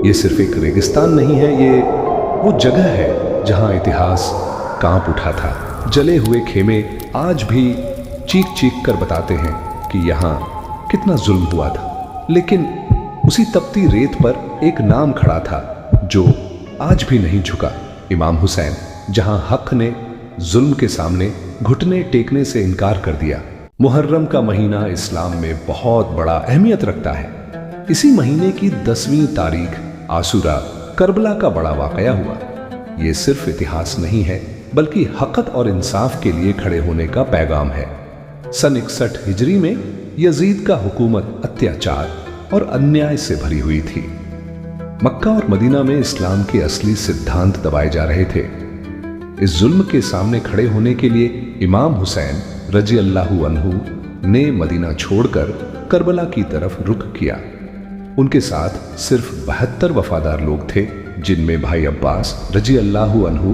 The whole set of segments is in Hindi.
ये सिर्फ एक रेगिस्तान नहीं है, ये वो जगह है जहां इतिहास कांप उठा था। जले हुए खेमे आज भी चीख चीख कर बताते हैं कि यहां कितना जुल्म हुआ था। लेकिन उसी तपती रेत पर एक नाम खड़ा था जो आज भी नहीं झुका, इमाम हुसैन। जहां हक ने जुल्म के सामने घुटने टेकने से इनकार कर दिया। मुहर्रम का महीना इस्लाम में बहुत बड़ा अहमियत रखता है। इसी महीने की 10वीं तारीख आशूरा करबला का बड़ा वाकया हुआ। ये सिर्फ इतिहास नहीं है बल्कि हक़त और इंसाफ के लिए खड़े होने का पैगाम है। सन 61 हिजरी में यजीद का हुकूमत अत्याचार और अन्याय से भरी हुई थी। मक्का और मदीना में इस्लाम के असली सिद्धांत दबाए जा रहे थे। इस जुल्म के सामने खड़े होने के लिए इमाम हुसैन रजी अल्लाहु अन्हु ने मदीना छोड़कर करबला की तरफ रुख किया। उनके साथ सिर्फ 72 वफादार लोग थे, जिनमें भाई अब्बास रजी अल्लाहु अन्हु,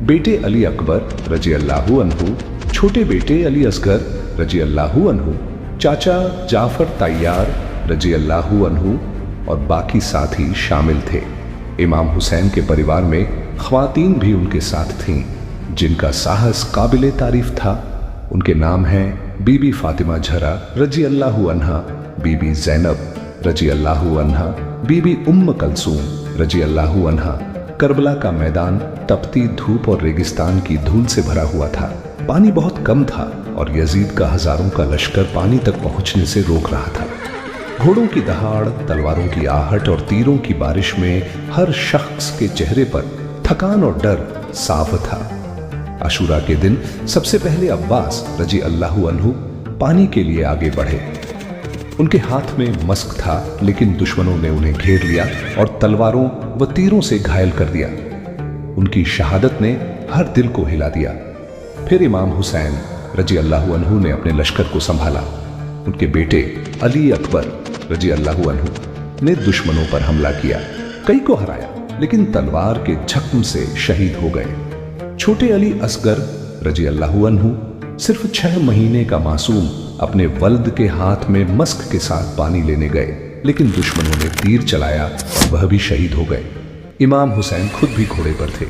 बेटे अली अकबर रजी अल्लाहु अन्हु, छोटे बेटे अली असगर रजी अल्लाहु अन्हु, चाचा जाफर तैयार रजी अल्लाहु अन्हु और बाकी साथी शामिल थे। इमाम हुसैन के परिवार में ख्वातीन भी उनके साथ थीं, जिनका साहस काबिले तारीफ था। उनके नाम हैं बीबी फातिमा झरा रजी अल्लाहु अन्हा, बीबी जैनब रजी अल्लाहु अन्हा, बीबी उम्म कलसूम रजी अल्लाहु अन्हा। करबला का मैदान तपती धूप और रेगिस्तान की धूल से भरा हुआ था। पानी बहुत कम था और यजीद का हजारों का लश्कर पानी तक पहुंचने से रोक रहा था। घोड़ों की दहाड़, तलवारों की आहट और तीरों की बारिश में हर शख्स के चेहरे पर थकान और डर साफ था। आशूरा के दिन सबसे पहले अब्बास रजी अल्लाहु अन्हु पानी के लिए आगे बढ़े। उनके हाथ में मस्क था, लेकिन दुश्मनों ने उन्हें घेर लिया और तलवारों व तीरों से घायल कर दिया। उनकी शहादत ने हर दिल को हिला दिया। फिर इमाम हुसैन रजी अल्लाहु अन्हु ने अपने लश्कर को संभाला। उनके बेटे अली अकबर रजी अल्लाहु अन्हु ने दुश्मनों पर हमला किया, कई को हराया, लेकिन तलवार के जख्म से शहीद हो गए। छोटे अली असगर रजी अल्लाहु अन्हु सिर्फ 6 महीने का मासूम अपने वल्द के हाथ में मस्क के साथ पानी लेने गए, लेकिन दुश्मनों ने तीर चलाया और वह भी शहीद हो गए। इमाम हुसैन खुद भी घोड़े पर थे।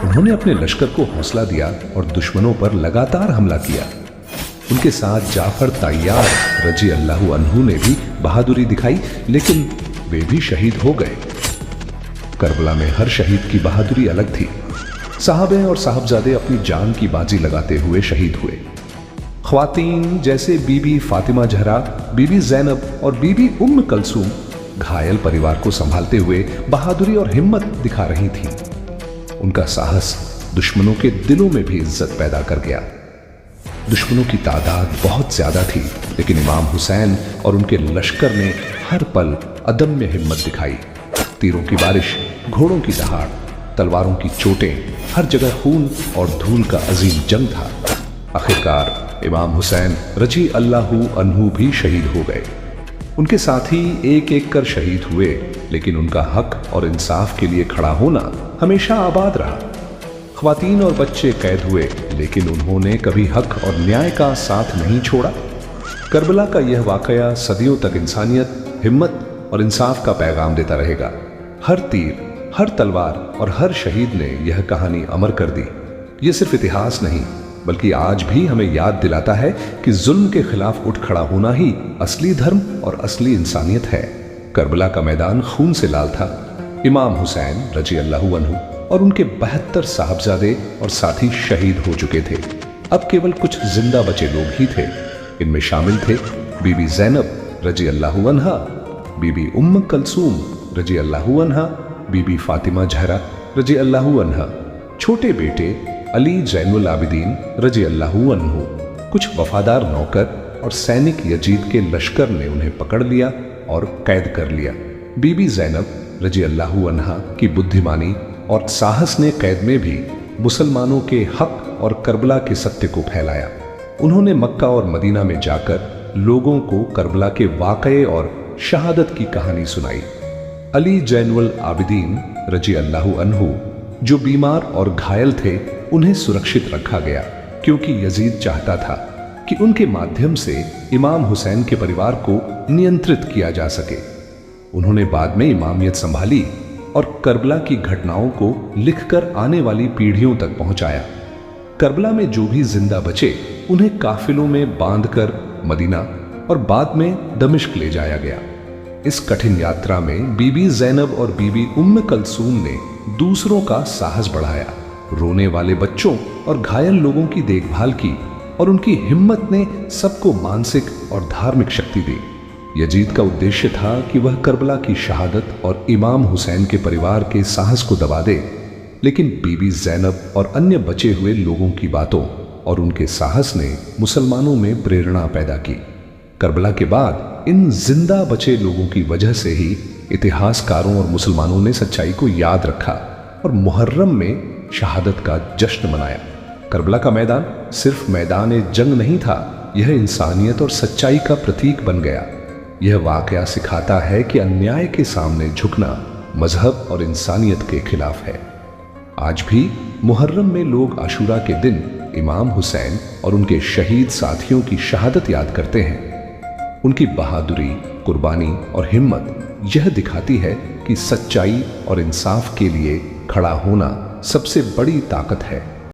उन्होंने अपने लश्कर को हौसला दिया और दुश्मनों पर लगातार हमला किया। उनके साथ जाफर तैयार रजी अल्लाहु अन्हु ने भी बहादुरी दिखाई, लेकिन वे भी शहीद हो गए। करबला में हर शहीद की बहादुरी अलग थी। साहबे और साहबजादे अपनी जान की बाजी लगाते हुए शहीद हुए। ख्वातीन जैसे बीबी फातिमा झरा, बीबी जैनब और बीबी उम्म कलसूम घायल परिवार को संभालते हुए बहादुरी और हिम्मत दिखा रही थीं। उनका साहस दुश्मनों के दिलों में भी इज्जत पैदा कर गया। दुश्मनों की तादाद बहुत ज्यादा थी, लेकिन इमाम हुसैन और उनके लश्कर ने हर पल अदम्य हिम्मत दिखाई। तीरों की बारिश, घोड़ों की दहाड़, तलवारों की चोटें, हर जगह खून और धूल का अजीम जंग था। आखिरकार इमाम हुसैन रजी अल्लाहु अन्हु भी शहीद हो गए। उनके साथी एक एक कर शहीद हुए, लेकिन उनका हक और इंसाफ के लिए खड़ा होना हमेशा आबाद रहा। ख्वातीन और बच्चे कैद हुए, लेकिन उन्होंने कभी हक और न्याय का साथ नहीं छोड़ा। करबला का यह वाकया सदियों तक इंसानियत, हिम्मत और इंसाफ का पैगाम देता रहेगा। हर तीर, हर तलवार और हर शहीद ने यह कहानी अमर कर दी। यह सिर्फ इतिहास नहीं, बल्कि आज भी हमें याद दिलाता है कि जुल्म के खिलाफ उठ खड़ा होना ही असली धर्म और असली इंसानियत है। करबला का मैदान खून से लाल था। इमाम हुसैन रजी अल्लाहु अन्हु और उनके 72 साहबजादे और साथी शहीद हो चुके थे। अब केवल कुछ जिंदा बचे लोग ही थे। इनमें शामिल थे बीबी जैनब रजी अल्लाहु अन्हा, बीबी उम्म कलसूम रजी अल्लाहु अन्हा, बीबी फातिमा झरा रजी अल्लाहु अन्हा, छोटे बेटे अली जैनुल आबिदीन रजी अल्लाहु अन्हु। कुछ वफादार नौकर और सैनिक यजीद के लश्कर ने उन्हें पकड़ लिया और कैद कर लिया। बीबी जैनब रजी अल्लाहु अन्हा की बुद्धिमानी और साहस ने कैद में भी मुसलमानों के हक और करबला के सत्य को फैलाया। उन्होंने मक्का और मदीना में जाकर लोगों को करबला के वाकये और शहादत की कहानी सुनाई। अली जैनुल आबिदीन रजी अल्लाहु अन्हु जो बीमार और घायल थे, उन्हें सुरक्षित रखा गया, क्योंकि यजीद चाहता था कि उनके माध्यम से इमाम हुसैन के परिवार को नियंत्रित किया जा सके। उन्होंने बाद में इमामियत संभाली और करबला की घटनाओं को लिखकर आने वाली पीढ़ियों तक पहुंचाया। करबला में जो भी जिंदा बचे उन्हें काफिलों में बांधकर मदीना और बाद में दमिश्क ले जाया गया। इस कठिन यात्रा में बीबी जैनब और बीबी उम्म कलसूम ने दूसरों का साहस बढ़ाया, रोने वाले बच्चों और घायल लोगों की देखभाल की और उनकी हिम्मत ने सबको मानसिक और धार्मिक शक्ति दी। यजीद का उद्देश्य था कि वह करबला की शहादत और इमाम हुसैन के परिवार के साहस को दबा दे, लेकिन बीबी जैनब और अन्य बचे हुए लोगों की बातों और उनके साहस ने मुसलमानों में प्रेरणा पैदा की। करबला के बाद इन जिंदा बचे लोगों की वजह से ही इतिहासकारों और मुसलमानों ने सच्चाई को याद रखा और मुहर्रम में शहादत का जश्न मनाया। करबला का मैदान सिर्फ मैदान जंग नहीं था, यह इंसानियत और सच्चाई का प्रतीक बन गया। यह वाकया सिखाता है कि अन्याय के सामने झुकना मजहब और इंसानियत के खिलाफ है। आज भी मुहर्रम में लोग आशूरा के दिन इमाम हुसैन और उनके शहीद साथियों की शहादत याद करते हैं। उनकी बहादुरी, कुर्बानी और हिम्मत यह दिखाती है कि सच्चाई और इंसाफ के लिए खड़ा होना सबसे बड़ी ताकत है।